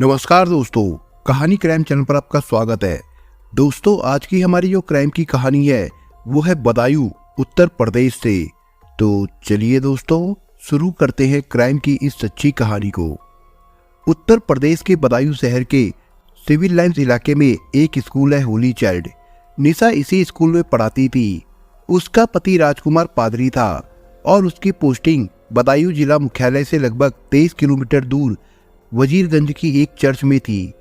नमस्कार दोस्तों, कहानी क्राइम चैनल पर आपका स्वागत है। दोस्तों, आज की हमारी जो क्राइम की कहानी है वो है बदायूं, उत्तर प्रदेश से। तो चलिए दोस्तों, शुरू करते हैं क्राइम की इस सच्ची कहानी को। उत्तर प्रदेश के बदायूं शहर के सिविल लाइन्स इलाके में एक स्कूल है, होली चाइल्ड। निशा इसी स्कूल में पढ़ाती थी। उसका पति राजकुमार पादरी था और उसकी पोस्टिंग बदायूं जिला मुख्यालय से लगभग 23 किलोमीटर दूर वजीरगंज की एक चर्च में थी।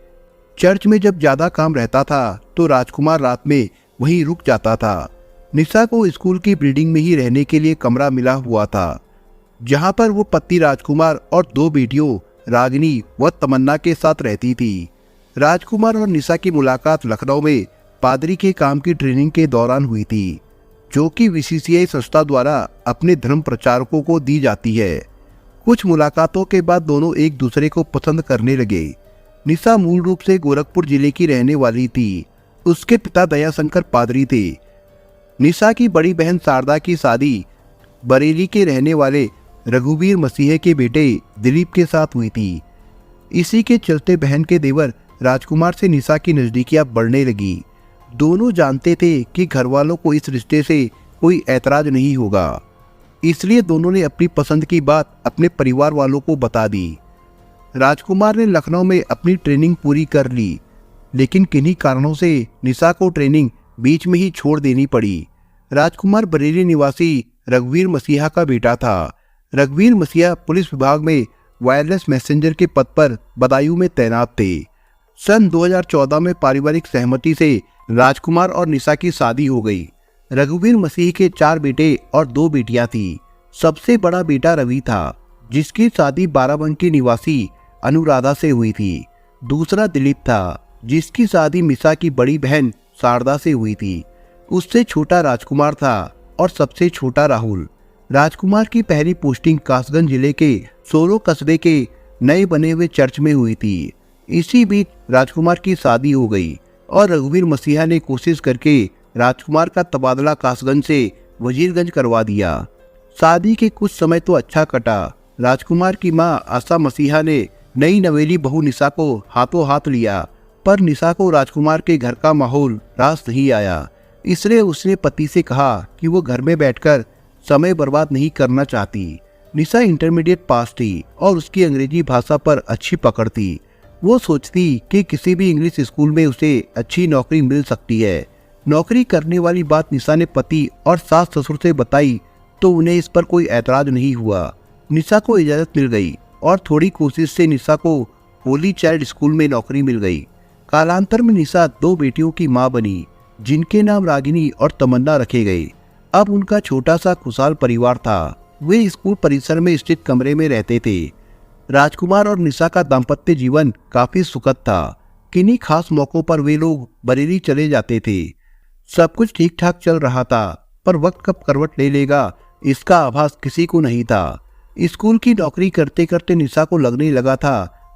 चर्च में जब ज्यादा काम रहता था तो राजकुमार रात में वहीं रुक जाता था। निशा को स्कूल की बिल्डिंग में ही रहने के लिए कमरा मिला हुआ था, जहां पर वो पति राजकुमार और दो बेटियों रागिनी व तमन्ना के साथ रहती थी। राजकुमार और निशा की मुलाकात लखनऊ में पादरी के काम की ट्रेनिंग के दौरान हुई थी, जो कि बीसीसीआई संस्था द्वारा अपने धर्म प्रचारकों को दी जाती है। कुछ मुलाकातों के बाद दोनों एक दूसरे को पसंद करने लगे। निशा मूल रूप से गोरखपुर जिले की रहने वाली थी। उसके पिता दयाशंकर पादरी थे। निशा की बड़ी बहन शारदा की शादी बरेली के रहने वाले रघुवीर मसीह के बेटे दिलीप के साथ हुई थी। इसी के चलते बहन के देवर राजकुमार से निशा की नजदीकियां बढ़ने लगी। दोनों जानते थे कि घर वालों को इस रिश्ते से कोई ऐतराज नहीं होगा, इसलिए दोनों ने अपनी पसंद की बात अपने परिवार वालों को बता दी। राजकुमार ने लखनऊ में अपनी ट्रेनिंग पूरी कर ली, लेकिन किन्हीं कारणों से निशा को ट्रेनिंग बीच में ही छोड़ देनी पड़ी। राजकुमार बरेली निवासी रघुवीर मसीहा का बेटा था। रघुवीर मसीहा पुलिस विभाग में वायरलेस मैसेंजर के पद पर बदायूं में तैनात थे। सन 2014 में पारिवारिक सहमति से राजकुमार और निशा की शादी हो गई। रघुवीर मसीह के 4 बेटे और 2 बेटियां थी। सबसे बड़ा बेटा रवि था, जिसकी शादी बाराबंकी निवासी अनुराधा से हुई थी। दूसरा दिलीप था, जिसकी शादी मिशा की बड़ी बहन शारदा से हुई थी। उससे छोटा राजकुमार था और सबसे छोटा राहुल। राजकुमार की पहली पोस्टिंग कासगंज जिले के सोलो कस्बे के नए बने हुए चर्च में हुई थी। इसी बीच राजकुमार की शादी हो गई और रघुवीर मसीहा ने कोशिश करके राजकुमार का तबादला कासगंज से वजीरगंज करवा दिया। शादी के कुछ समय तो अच्छा कटा। राजकुमार की मां आशा मसीहा ने नई नवेली बहू निशा को हाथों हाथ लिया, पर निशा को राजकुमार के घर का माहौल रास नहीं आया। इसलिए उसने पति से कहा कि वो घर में बैठकर समय बर्बाद नहीं करना चाहती। निशा इंटरमीडिएट पास थी और उसकी अंग्रेजी भाषा पर अच्छी पकड़ थी। वो सोचती कि किसी भी इंग्लिश स्कूल में उसे अच्छी नौकरी मिल सकती है। नौकरी करने वाली बात निशा ने पति और सास ससुर से बताई तो उन्हें इस पर कोई ऐतराज नहीं हुआ। निशा को इजाजत मिल गई और थोड़ी कोशिश से निशा को होली चाइल्ड स्कूल में नौकरी मिल गई। कालांतर में निशा 2 बेटियों की मां बनी, जिनके नाम रागिनी और तमन्ना रखे गए। अब उनका छोटा सा खुशहाल परिवार था। वे स्कूल परिसर में स्थित कमरे में रहते थे। राजकुमार और निशा का दाम्पत्य जीवन काफी सुखद था। किन्हीं खास मौकों पर वे लोग बरेली चले जाते थे। सब कुछ ठीक ठाक चल रहा था, पर वक्त कब करवट ले लेगा इसका आभास किसी को नहीं था। स्कूल की नौकरी करते करते निशा को लगने लगा था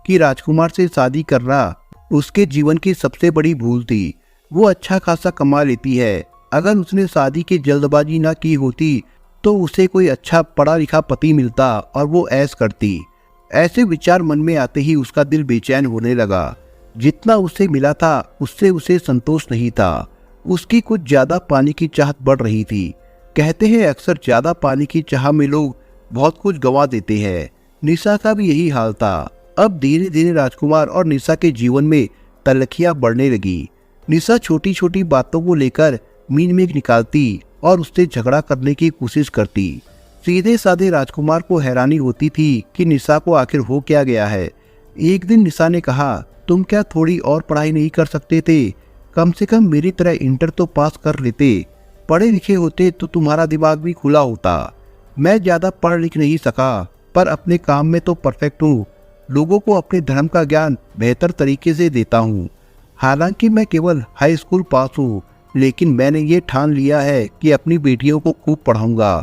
कि राजकुमार से शादी करना उसके जीवन की सबसे बड़ी भूल थी। वो अच्छा खासा कमा लेती है। अगर उसने शादी की जल्दबाजी ना की होती तो उसे कोई अच्छा पढ़ा लिखा पति मिलता और वो ऐश करती। ऐसे विचार मन में आते ही उसका दिल बेचैन होने लगा। जितना उसे मिला था उससे उसे संतोष नहीं था। उसकी कुछ ज्यादा पानी की चाहत बढ़ रही थी। कहते हैं अक्सर ज्यादा पानी की चाह में लोग बहुत कुछ गंवा देते हैं। निशा का भी यही हाल था। अब धीरे धीरे राजकुमार और निशा के जीवन में तलखियां बढ़ने लगी। निशा छोटी छोटी बातों को लेकर मीन मेघ निकालती और उससे झगड़ा करने की कोशिश करती। सीधे साधे राजकुमार को हैरानी होती थी कि निशा को आखिर हो क्या गया है। एक दिन निशा ने कहा, तुम क्या थोड़ी और पढ़ाई नहीं कर सकते थे? कम से कम मेरी तरह इंटर तो पास कर लेते। पढ़े लिखे होते तो तुम्हारा दिमाग भी खुला होता। मैं ज्यादा पढ़ लिख नहीं सका, पर अपने काम में तो परफेक्ट हूँ। लोगों को अपने धर्म का ज्ञान बेहतर तरीके से देता हूँ। हालांकि मैं केवल हाई स्कूल पास हूँ, लेकिन मैंने ये ठान लिया है कि अपनी बेटियों को खूब पढ़ाऊंगा।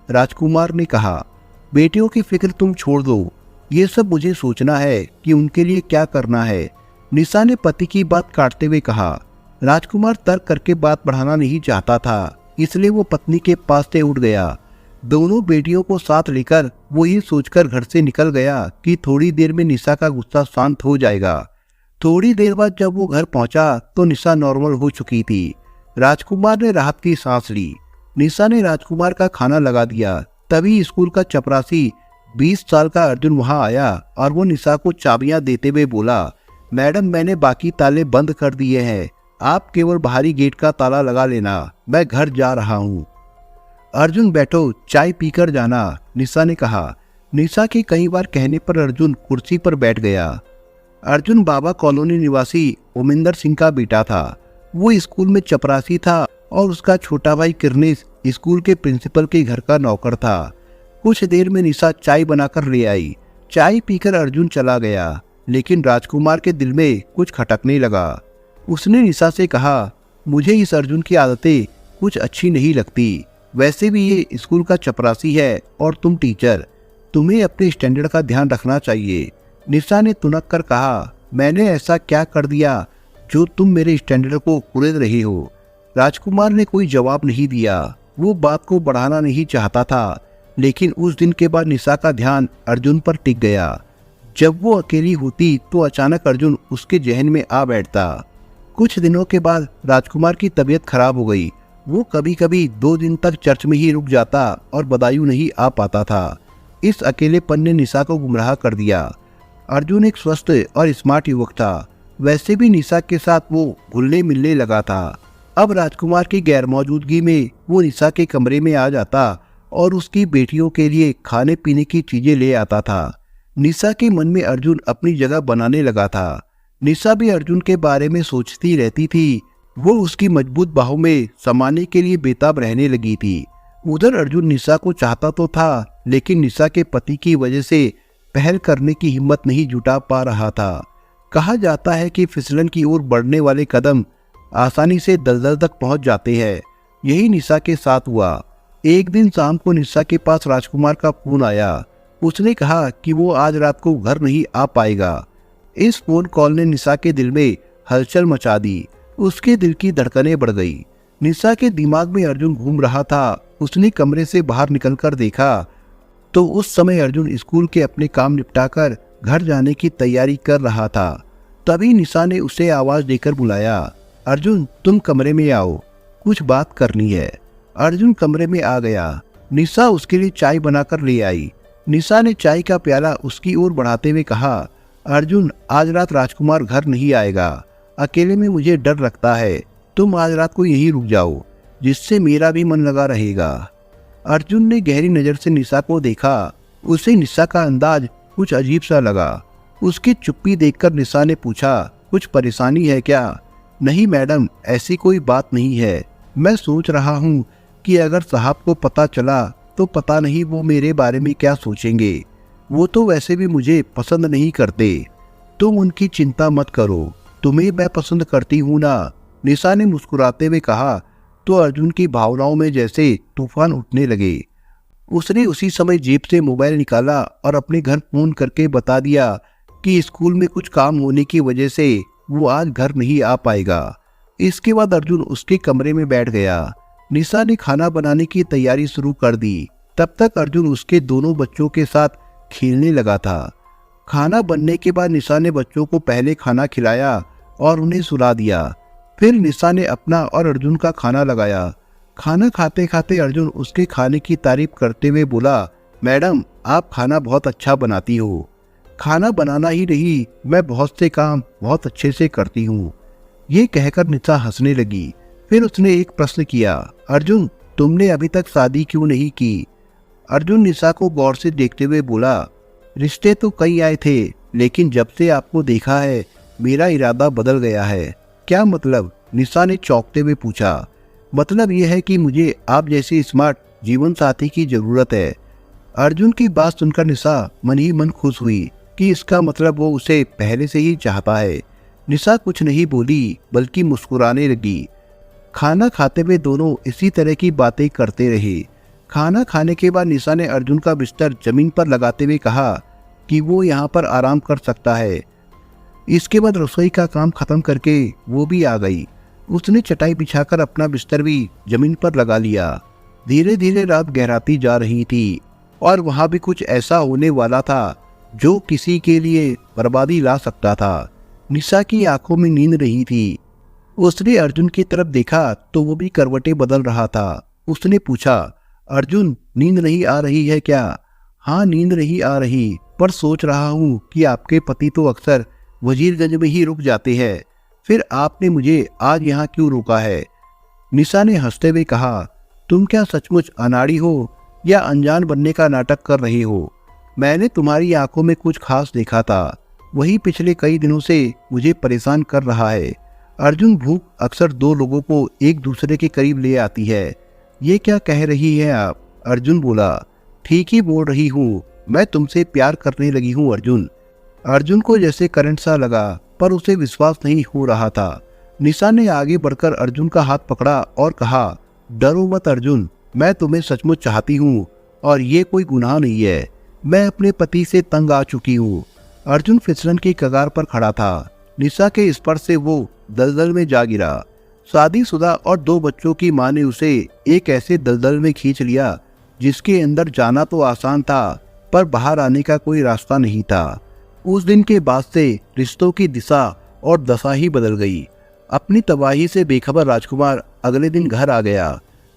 राजकुमार ने कहा, बेटियों की फिक्र तुम छोड़ दो। ये सब मुझे सोचना है कि उनके लिए क्या करना है। निशा ने पति की बात काटते हुए कहा। राजकुमार तर्क करके बात बढ़ाना नहीं चाहता था, इसलिए वो पत्नी के पास से उठ गया। दोनों बेटियों को साथ लेकर वो ये सोचकर घर से निकल गया कि थोड़ी देर में निशा का गुस्सा शांत हो जाएगा। थोड़ी देर बाद जब वो घर पहुंचा तो निशा नॉर्मल हो चुकी थी। राजकुमार ने राहत की सांस ली। निशा ने राजकुमार का खाना लगा दिया। तभी स्कूल का चपरासी 20 साल का अर्जुन वहां आया और वो निशा को चाबियां देते हुए बोला, मैडम मैंने बाकी ताले बंद कर दिए हैं, आप केवल बाहरी गेट का ताला लगा लेना, मैं घर जा रहा हूँ। अर्जुन बैठो, चाय पीकर जाना, निशा ने कहा। निशा के कई बार कहने पर अर्जुन कुर्सी पर बैठ गया। अर्जुन बाबा कॉलोनी निवासी उमिंदर सिंह का बेटा था। वो स्कूल में चपरासी था और उसका छोटा भाई किरनेश स्कूल के प्रिंसिपल के घर का नौकर था। कुछ देर में निशा चाय बनाकर ले आई। चाय पीकर अर्जुन चला गया, लेकिन राजकुमार के दिल में कुछ खटकने लगा। उसने निशा से कहा, मुझे इस अर्जुन की आदतें कुछ अच्छी नहीं लगती। वैसे भी ये स्कूल का चपरासी है और तुम टीचर, तुम्हें अपने स्टैंडर्ड का ध्यान रखना चाहिए। निशा ने तुनक कर कहा, मैंने ऐसा क्या कर दिया जो तुम मेरे स्टैंडर्ड को कुरेद रही हो। राजकुमार ने कोई जवाब नहीं दिया। वो बात को बढ़ाना नहीं चाहता था, लेकिन उस दिन के बाद निशा का ध्यान अर्जुन पर टिक गया। जब वो अकेली होती तो अचानक अर्जुन उसके जहन में आ बैठता। कुछ दिनों के बाद राजकुमार की तबीयत खराब हो गई। वो कभी कभी 2 दिन तक चर्च में ही रुक जाता और बदायूं नहीं आ पाता था। इस अकेलेपन ने निशा को गुमराह कर दिया। अर्जुन एक स्वस्थ और स्मार्ट युवक था। वैसे भी निशा के साथ वो घुलने मिलने लगा था। अब राजकुमार की गैरमौजूदगी में वो निशा के कमरे में आ जाता और उसकी बेटियों के लिए खाने पीने की चीजें ले आता था। निशा के मन में अर्जुन अपनी जगह बनाने लगा था। निशा भी अर्जुन के बारे में सोचती रहती थी। वो उसकी मजबूत बाहों में समाने के लिए बेताब रहने लगी थी। उधर अर्जुन निशा को चाहता तो था, लेकिन निशा के पति की वजह से पहल करने की हिम्मत नहीं जुटा पा रहा था। कहा जाता है कि फिसलन की ओर बढ़ने वाले कदम आसानी से दलदल तक पहुंच जाते हैं। यही निशा के साथ हुआ। एक दिन शाम को निशा के पास राजकुमार का फोन आया। उसने कहा कि वो आज रात को घर नहीं आ पाएगा। इस फोन कॉल ने निशा के दिल में हलचल मचा दी। उसके दिल की धड़कनें बढ़ गई। निशा के दिमाग में अर्जुन घूम रहा था। उसने कमरे से बाहर निकलकर देखा तो उस समय अर्जुन स्कूल के अपने काम निपटाकर घर जाने की तैयारी कर रहा था। तभी निशा ने उसे आवाज देकर बुलाया, अर्जुन तुम कमरे में आओ, कुछ बात करनी है। अर्जुन कमरे में आ गया। निशा उसके लिए चाय बनाकर ले आई। निशा ने चाय का प्याला उसकी ओर बढ़ाते हुए कहा, अर्जुन आज रात राजकुमार घर नहीं आएगा। अकेले में मुझे डर लगता है। तुम आज रात को यहीं रुक जाओ, जिससे मेरा भी मन लगा रहेगा। अर्जुन ने गहरी नजर से निशा को देखा। उसे निशा का अंदाज कुछ अजीब सा लगा। उसकी चुप्पी देखकर निशा ने पूछा, कुछ परेशानी है क्या? नहीं मैडम, ऐसी कोई बात नहीं है। मैं सोच रहा हूँ कि अगर साहब को पता चला तो पता नहीं वो मेरे बारे में क्या सोचेंगे। वो तो वैसे भी मुझे पसंद नहीं करते। तुम उनकी चिंता मत करो, तुम्हें मैं पसंद करती हूँ ना। निशा ने मुस्कुराते हुए कहा तो अर्जुन की भावनाओं में जैसे तूफान उठने लगे। उसने उसी समय जेब से मोबाइल निकाला और अपने घर फोन करके बता दिया कि स्कूल में कुछ काम होने की वजह से वो आज घर नहीं आ पाएगा। इसके बाद अर्जुन उसके कमरे में बैठ गया। निशा ने खाना बनाने की तैयारी शुरू कर दी। तब तक अर्जुन उसके दोनों बच्चों के साथ खेलने लगा था। खाना बनने के बाद निशा ने बच्चों को पहले खाना खिलाया और उन्हें सुला दिया। फिर निशा ने अपना और अर्जुन का खाना लगाया। खाना खाते खाते अर्जुन उसके खाने की तारीफ करते हुए बोला, मैडम आप खाना बहुत अच्छा बनाती हो। खाना बनाना ही नहीं, मैं बहुत से काम बहुत अच्छे से करती हूँ। ये कहकर निशा हंसने लगी। फिर उसने एक प्रश्न किया, अर्जुन तुमने अभी तक शादी क्यों नहीं की? अर्जुन निशा को गौर से देखते हुए बोला, रिश्ते तो कई आए थे, लेकिन जब से आपको देखा है मेरा इरादा बदल गया है। क्या मतलब? निशा ने चौंकते हुए पूछा। मतलब यह है कि मुझे आप जैसे स्मार्ट जीवन साथी की जरूरत है। अर्जुन की बात सुनकर निशा मन ही मन खुश हुई कि इसका मतलब वो उसे पहले से ही चाहता है। निशा कुछ नहीं बोली, बल्कि मुस्कुराने लगी। खाना खाते हुए दोनों इसी तरह की बातें करते रहे। खाना खाने के बाद निशा ने अर्जुन का बिस्तर जमीन पर लगाते हुए कहा कि वो यहाँ पर आराम कर सकता है। इसके बाद रसोई का काम खत्म करके वो भी आ गई। उसने चटाई बिछाकर अपना बिस्तर भी जमीन पर लगा लिया। धीरे धीरे रात गहराती जा रही थी और वहां भी कुछ ऐसा होने वाला था जो किसी के लिए बर्बादी ला सकता था। निशा की आंखों में नींद नहीं थी। उसने अर्जुन की तरफ देखा तो वो भी करवटें बदल रहा था। उसने पूछा, अर्जुन नींद नहीं आ रही है क्या? हाँ नींद नहीं आ रही, पर सोच रहा हूँ कि आपके पति तो अक्सर वजीरगंज में ही रुक जाते हैं, फिर आपने मुझे आज यहाँ क्यों रोका है? निशा ने हंसते हुए कहा, तुम क्या सचमुच अनाड़ी हो या अनजान बनने का नाटक कर रही हो? मैंने तुम्हारी आंखों में कुछ खास देखा था, वही पिछले कई दिनों से मुझे परेशान कर रहा है। अर्जुन, भूख अक्सर दो लोगों को एक दूसरे के करीब ले आती है। ये क्या कह रही है आप? अर्जुन बोला, ठीक ही बोल रही हूँ, मैं तुमसे प्यार करने लगी हूँ अर्जुन। अर्जुन को जैसे करंट सा लगा, पर उसे विश्वास नहीं हो रहा था। निशा ने आगे बढ़कर अर्जुन का हाथ पकड़ा और कहा, डरो मत अर्जुन, मैं तुम्हें सचमुच चाहती हूँ और ये कोई गुनाह नहीं है। मैं अपने पति से तंग आ चुकी हूँ। अर्जुन फिसलन की कगार पर खड़ा था। निशा के स्पर्श से वो दलदल में जा गिरा। शादीशुदा और 2 बच्चों की मां ने उसे एक ऐसे दलदल में खींच लिया जिसके अंदर जाना तो आसान था, पर बाहर आने का कोई रास्ता नहीं था। उस दिन के बाद से रिश्तों की दिशा और दशा ही बदल गई। अपनी तबाही से बेखबर राजकुमार अगले दिन घर आ गया।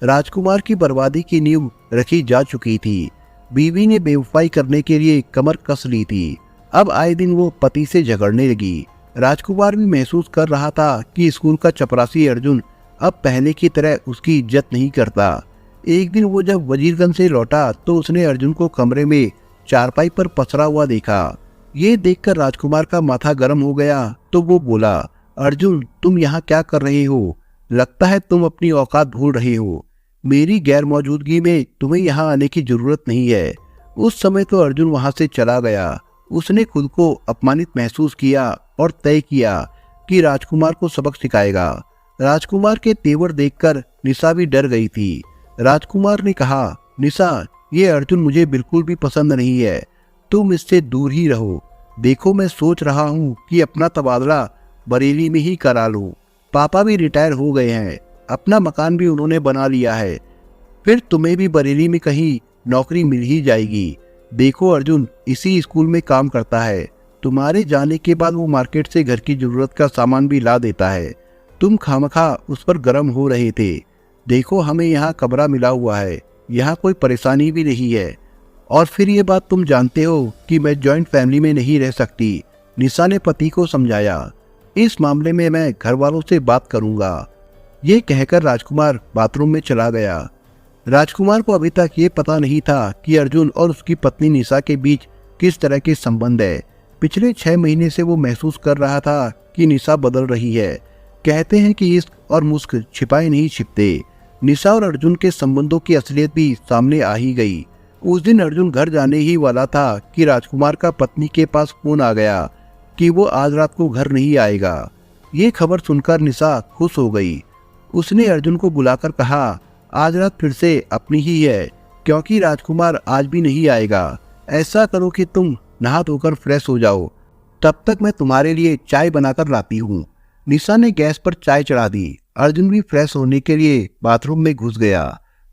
राजकुमार की बर्बादी की नींव रखी जा चुकी थी। बीवी ने बेवफाई करने के लिए कमर कस ली थी। अब आए दिन वो पति से झगड़ने लगी। राजकुमार भी महसूस कर रहा था कि स्कूल का चपरासी अर्जुन अब पहले की तरह उसकी इज्जत नहीं करता। एक दिन वो जब वजीरगंज से लौटा तो उसने अर्जुन को कमरे में चारपाई पर पसरा हुआ देखा। ये देखकर राजकुमार का माथा गर्म हो गया तो वो बोला, अर्जुन तुम यहाँ क्या कर रहे हो? लगता है तुम अपनी औकात भूल रहे हो। मेरी गैर मौजूदगी में तुम्हें यहाँ आने की जरूरत नहीं है। उस समय तो अर्जुन वहां से चला गया। उसने खुद को अपमानित महसूस किया और तय किया कि राजकुमार को सबक सिखाएगा। राजकुमार के तेवर देखकर निशा भी डर गई थी। राजकुमार ने कहा, निशा ये अर्जुन मुझे बिल्कुल भी पसंद नहीं है, तुम इससे दूर ही रहो। देखो मैं सोच रहा हूँ कि अपना तबादला बरेली में ही करा लूं। पापा भी रिटायर हो गए हैं, अपना मकान भी उन्होंने बना लिया है, फिर तुम्हें भी बरेली में कहीं नौकरी मिल ही जाएगी। देखो अर्जुन इसी स्कूल में काम करता है, तुम्हारे जाने के बाद वो मार्केट से घर की जरूरत का सामान भी ला देता है। तुम खामखा उस पर गर्म हो रहे थे। देखो हमें यहाँ कमरा मिला हुआ है, यहाँ कोई परेशानी भी नहीं है। और फिर ये बात तुम जानते हो कि मैं जॉइंट फैमिली में नहीं रह सकती। निशा ने पति को समझाया, इस मामले में मैं घर वालों से बात करूंगा। ये कहकर राजकुमार बाथरूम में चला गया। राजकुमार को अभी तक ये पता नहीं था कि अर्जुन और उसकी पत्नी निशा के बीच किस तरह के संबंध है। पिछले 6 महीने से वो महसूस कर रहा था कि निशा बदल रही है। कहते हैं कि इश्क और मुस्क छिपाए नहीं छिपते। निशा और अर्जुन के संबंधों की असलियत भी सामने आ ही गई। उस दिन अर्जुन घर जाने ही वाला था कि राजकुमार का पत्नी के पास फोन आ गया कि वो आज रात को घर नहीं आएगा। ये खबर सुनकर निशा खुश हो गई। उसने अर्जुन को बुलाकर कहा, आज रात फिर से अपनी ही है, क्योंकि राजकुमार आज भी नहीं आएगा। ऐसा करो कि तुम नहा धोकर फ्रेश हो जाओ, तब तक मैं तुम्हारे लिए चाय बनाकर लाती हूँ। निशा ने गैस पर चाय चढ़ा दी। अर्जुन भी फ्रेश होने के लिए बाथरूम में घुस गया।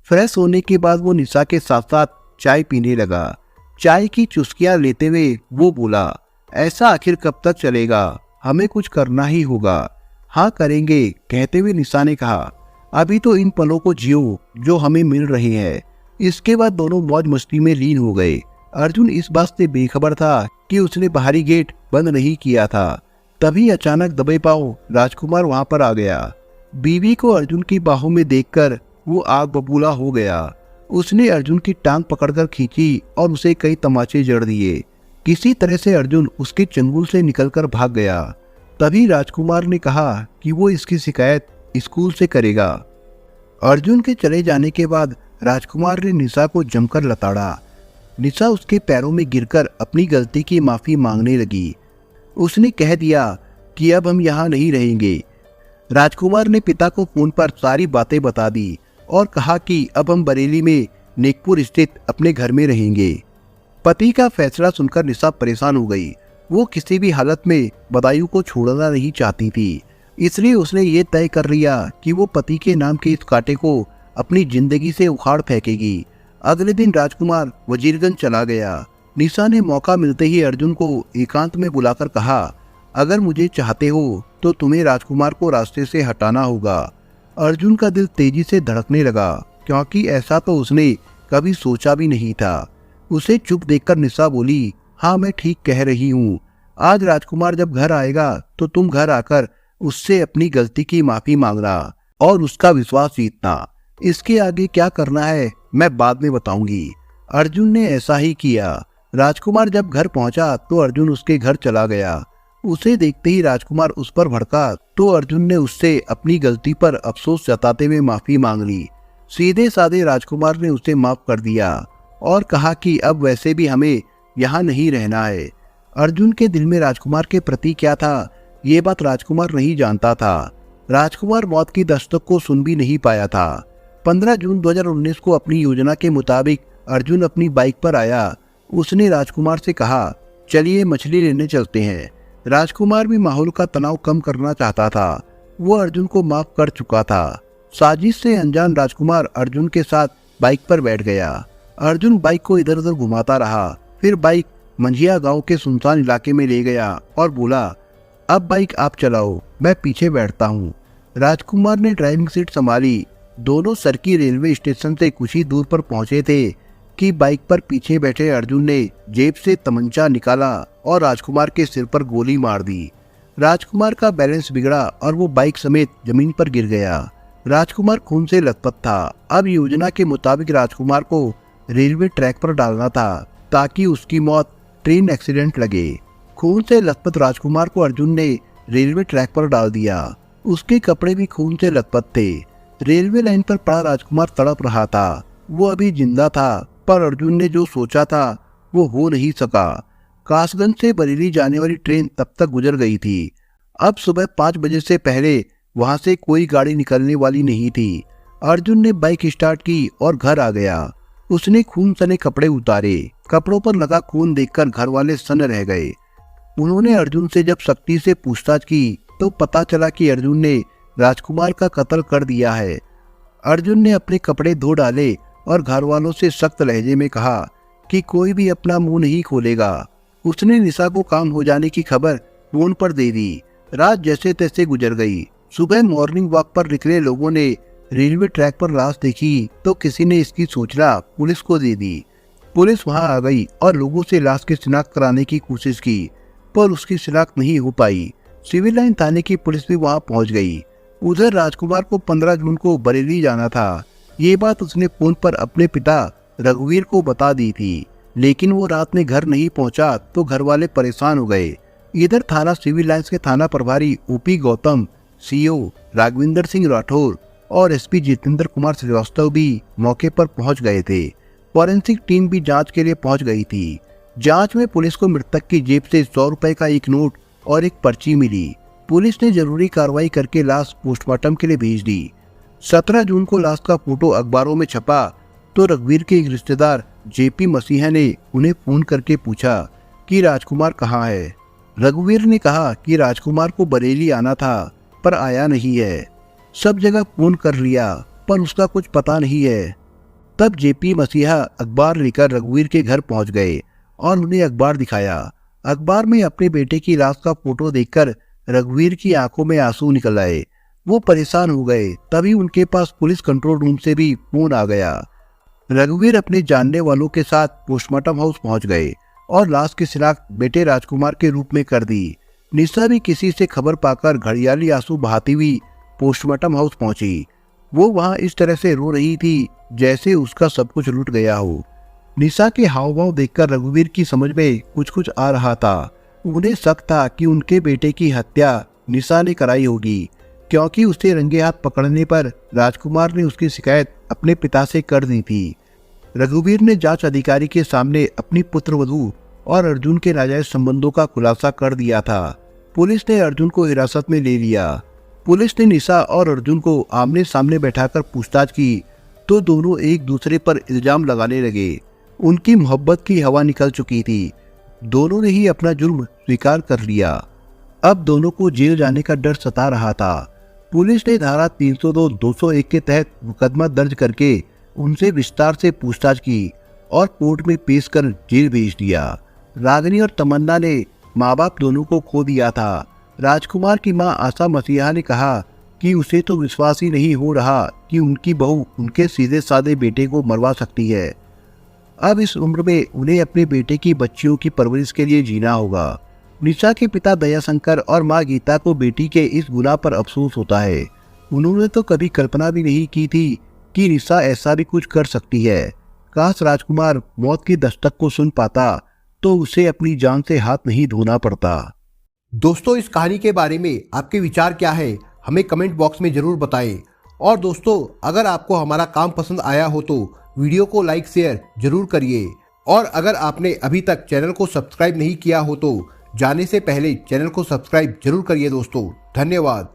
फ्रेश होने के बाद वो निशा के साथ साथ चाय पीने लगा। चाय की चुस्कियां लेते हुए वो बोला, ऐसा आखिर कब तक चलेगा? हमें कुछ करना ही होगा। हाँ करेंगे, कहते हुए निशा ने कहा, अभी तो इन पलों को जियो जो हमें मिल रहे हैं। इसके बाद दोनों मौज मस्ती में लीन हो गए। अर्जुन इस बात से बेखबर था कि उसने बाहरी गेट बंद नहीं किया था। तभी अचानक दबे पांव राजकुमार वहां पर आ गया। बीवी को अर्जुन की बाहों में देखकर वो आग बबूला हो गया। उसने अर्जुन की टांग पकड़कर खींची और उसे कई तमाचे जड़ दिए। किसी तरह से अर्जुन उसके चंगुल से निकलकर भाग गया। तभी राजकुमार ने कहा कि वो इसकी शिकायत स्कूल से करेगा। अर्जुन के चले जाने के बाद राजकुमार ने निशा को जमकर लताड़ा। निशा उसके पैरों में गिरकर अपनी गलती की माफी मांगने लगी। उसने कह दिया कि अब हम यहाँ नहीं रहेंगे। राजकुमार ने पिता को फोन पर सारी बातें बता दी और कहा कि अब हम बरेली में नेकपुर स्थित अपने घर में रहेंगे। पति का फैसला सुनकर निशा परेशान हो गई। वो किसी भी हालत में बदायूं को छोड़ना नहीं चाहती थी, इसलिए उसने ये तय कर लिया कि वो पति के नाम के इस कांटे को अपनी जिंदगी से उखाड़ फेंकेगी। अगले दिन राजकुमार वजीरगंज चला गया। निशा ने मौका मिलते ही अर्जुन को एकांत में बुलाकर कहा, अगर मुझे चाहते हो तो तुम्हें राजकुमार को रास्ते से हटाना होगा। अर्जुन का दिल तेजी से धड़कने लगा, क्योंकि ऐसा तो उसने कभी सोचा भी नहीं था। उसे चुप देखकर निशा बोली, हाँ मैं ठीक कह रही हूँ। आज राजकुमार जब घर आएगा तो तुम घर आकर उससे अपनी गलती की माफी मांगना और उसका विश्वास जीतना। इसके आगे क्या करना है मैं बाद में बताऊंगी। अर्जुन ने ऐसा ही किया। राजकुमार जब घर पहुंचा तो अर्जुन उसके घर चला गया। उसे देखते ही राजकुमार उस पर भड़का तो अर्जुन ने उससे अपनी गलती पर अफसोस जताते हुए माफी मांग ली। सीधे साधे राजकुमार ने उसे माफ कर दिया और कहा कि अब वैसे भी हमें यहाँ नहीं रहना है। अर्जुन के दिल में राजकुमार के प्रति क्या था, ये बात राजकुमार नहीं जानता था। राजकुमार मौत की दस्तक को सुन भी नहीं पाया था। 15 जून 2019 को अपनी योजना के मुताबिक अर्जुन अपनी बाइक पर आया। उसने राजकुमार से कहा, चलिए मछली लेने चलते हैं। राजकुमार भी माहौल का तनाव कम करना चाहता था। वो अर्जुन को माफ कर चुका था। साजिश से अनजान राजकुमार अर्जुन के साथ बाइक पर बैठ गया। अर्जुन बाइक को इधर उधर घुमाता रहा। फिर बाइक मंझिया गांव के सुनसान इलाके में ले गया और बोला, अब बाइक आप चलाओ, मैं पीछे बैठता हूँ। राजकुमार ने ड्राइविंग सीट संभाली। दोनों सरकी रेलवे स्टेशन से कुछ ही दूर पर पहुंचे थे कि बाइक पर पीछे बैठे अर्जुन ने जेब से तमंचा निकाला और राजकुमार के सिर पर गोली मार दी। राजकुमार का बैलेंस बिगड़ा और वो बाइक समेत जमीन पर गिर गया। राजकुमार खून से लथपथ था। अब योजना के मुताबिक राजकुमार को रेलवे ट्रैक पर डालना था ताकि उसकी मौत ट्रेन एक्सीडेंट लगे। खून से लथपथ राजकुमार को अर्जुन ने रेलवे ट्रैक पर डाल दिया। उसके कपड़े भी खून से लथपथ थे। रेलवे लाइन पर पड़ा राजकुमार तड़प रहा था। वो अभी जिंदा था, पर अर्जुन ने जो सोचा था वो हो नहीं सका। कासगंज से बरेली जाने वाली ट्रेन तब तक गुजर गई थी। अब सुबह 5 बजे से पहले वहां से कोई गाड़ी निकलने वाली नहीं थी। अर्जुन ने बाइक स्टार्ट की और घर आ गया। उसने खून सने कपड़े उतारे। कपड़ों पर लगा खून देखकर घर वाले सन्न रह गए। उन्होंने अर्जुन से जब सख्ती से पूछताछ की तो पता चला कि अर्जुन ने राजकुमार का कत्ल कर दिया है। अर्जुन ने अपने कपड़े धो डाले और घर वालों से सख्त लहजे में कहा कि कोई भी अपना मुंह नहीं खोलेगा। उसने निशा को काम हो जाने की खबर फोन पर दे दी। रात जैसे तैसे गुजर गई। सुबह मॉर्निंग वॉक पर निकले लोगों ने रेलवे ट्रैक पर लाश देखी तो किसी ने इसकी सूचना पुलिस को दे दी। पुलिस वहां आ गई और लोगों से लाश की शिनाख्त कराने की कोशिश की, पर उसकी शिनाख्त नहीं हो पाई। सिविल लाइन थाने की पुलिस भी वहां पहुंच गई। उधर राजकुमार को 15 जून को बरेली जाना था। ये बात उसने फोन पर अपने पिता रघुवीर को बता दी थी, लेकिन वो रात में घर नहीं पहुंचा तो घर वाले परेशान हो गए। इधर थाना सिविल लाइंस के थाना प्रभारी ओपी गौतम, सीओ राघविंदर सिंह राठौर और एसपी जितेंद्र कुमार श्रीवास्तव भी मौके पर पहुंच गए थे। फॉरेंसिक टीम भी जांच के लिए पहुंच गई थी। जांच में पुलिस को मृतक की जेब से 100 रुपए का एक नोट और एक पर्ची मिली। पुलिस ने जरूरी कार्रवाई करके लाश पोस्टमार्टम के लिए भेज दी। 17 जून को लाश का फोटो अखबारों में छपा तो रघुवीर के एक रिश्तेदार जेपी मसीहा ने उन्हें फोन करके पूछा कि राजकुमार कहाँ है। रघुवीर ने कहा कि राजकुमार को बरेली आना था पर आया नहीं है। सब जगह फोन कर लिया पर उसका कुछ पता नहीं है। तब जेपी मसीहा अखबार लेकर रघुवीर के घर पहुंच गए और उन्हें अखबार दिखाया। अखबार में अपने बेटे की लाश का फोटो देखकर रघुवीर की आंखों में आंसू निकल आए। वो परेशान हो गए। तभी उनके पास पुलिस कंट्रोल रूम से भी फोन आ गया। रघुवीर अपने जानने वालों के साथ पोस्टमार्टम हाउस पहुंच गए और लाश की शिनाख्त बेटे राजकुमार के रूप में कर दी। निशा भी किसी से खबर पाकर घड़ियाली आंसू बहाती हुई पोस्टमार्टम हाउस पहुंची। वो वहां इस तरह से रो रही थी जैसे उसका सब कुछ लूट गया हो। निशा के हाव भाव देखकर रघुवीर की समझ में कुछ कुछ आ रहा था। उन्हें शक था कि उनके बेटे की हत्या निशा ने कराई होगी, क्योंकि उसे रंगे हाथ पकड़ने पर राजकुमार ने उसकी शिकायत अपने पिता से कर दी थी। रघुवीर ने जांच अधिकारी के सामने अपनी पुत्रवधू और अर्जुन के नाजायज संबंधों का खुलासा कर दिया था। पुलिस ने अर्जुन को हिरासत में ले लिया। पुलिस ने निशा और अर्जुन को आमने सामने बैठाकर पूछताछ की तो दोनों एक दूसरे पर इल्जाम लगाने लगे। उनकी मोहब्बत की हवा निकल चुकी थी। दोनों ने ही अपना जुर्म स्वीकार कर लिया। अब दोनों को जेल जाने का डर सता रहा था। पुलिस ने धारा 302, 201 के तहत मुकदमा दर्ज करके उनसे विस्तार से पूछताछ की और कोर्ट में पेश कर जेल भेज दिया। रागिनी और तमन्ना ने माँ बाप दोनों को खो दिया था। राजकुमार की माँ आशा मसीहा ने कहा कि उसे तो विश्वास ही नहीं हो रहा कि उनकी बहू उनके सीधे साधे बेटे को मरवा सकती है। अब इस उम्र में उन्हें अपने बेटे की बच्चियों की परवरिश के लिए जीना होगा। निशा के पिता दयाशंकर और माँ गीता को बेटी के इस गुनाह पर अफसोस होता है। उन्होंने तो कभी कल्पना भी नहीं की थी कि निशा ऐसा भी कुछ कर सकती है। काश राजकुमार मौत की दस्तक को सुन पाता तो उसे अपनी जान से हाथ नहीं धोना पड़ता। दोस्तों, इस कहानी के बारे में आपके विचार क्या है, हमें कमेंट बॉक्स में जरूर बताएं। और दोस्तों, अगर आपको हमारा काम पसंद आया हो तो वीडियो को लाइक शेयर जरूर करिए। और अगर आपने अभी तक चैनल को सब्सक्राइब नहीं किया हो तो जाने से पहले चैनल को सब्सक्राइब जरूर करिए दोस्तों। धन्यवाद।